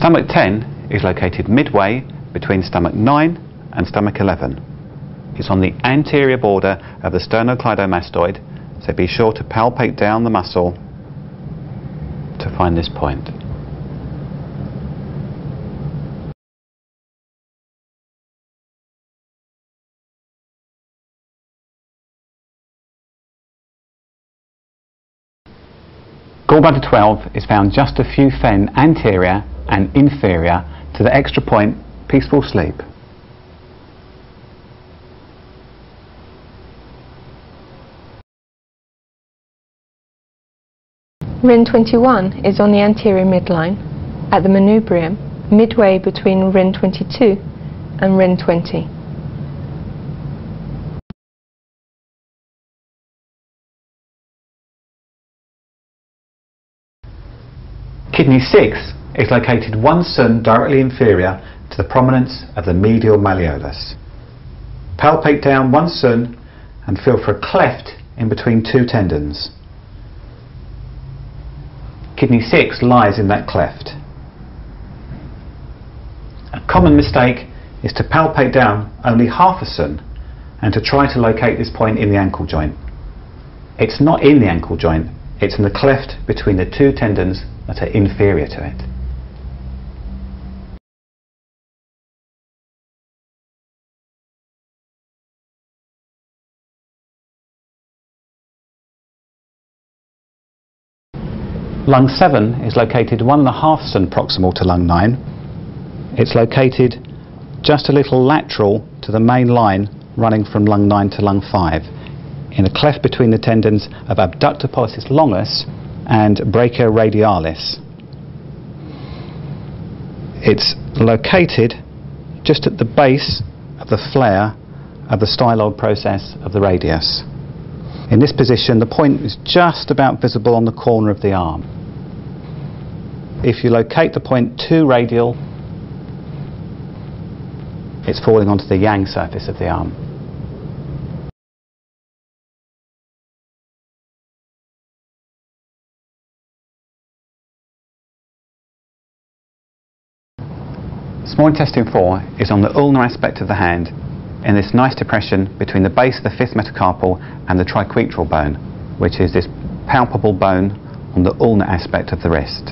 Stomach 10 is located midway between stomach 9 and stomach 11. It's on the anterior border of the sternocleidomastoid, so be sure to palpate down the muscle to find this point. Gallbladder 12 is found just a few fen anterior and inferior to the extra point peaceful sleep. Rin 21 is on the anterior midline at the manubrium, midway between Rin 22 and Rin 20. Kidney 6 is located 1 cun directly inferior to the prominence of the medial malleolus. Palpate down 1 cun and feel for a cleft in between 2 tendons. Kidney 6 lies in that cleft. A common mistake is to palpate down only half a cun and to try to locate this point in the ankle joint. It's not in the ankle joint, it's in the cleft between the 2 tendons that are inferior to it. Lung 7 is located 1.5 cun proximal to lung 9. It's located just a little lateral to the main line running from lung 9 to lung 5, in a cleft between the tendons of abductor pollicis longus and brachioradialis. It's located just at the base of the flare of the styloid process of the radius. In this position, the point is just about visible on the corner of the arm. If you locate the point too radial, it's falling onto the yang surface of the arm. Small intestine 4 is on the ulnar aspect of the hand, in this nice depression between the base of the 5th metacarpal and the triquetral bone, which is this palpable bone on the ulnar aspect of the wrist.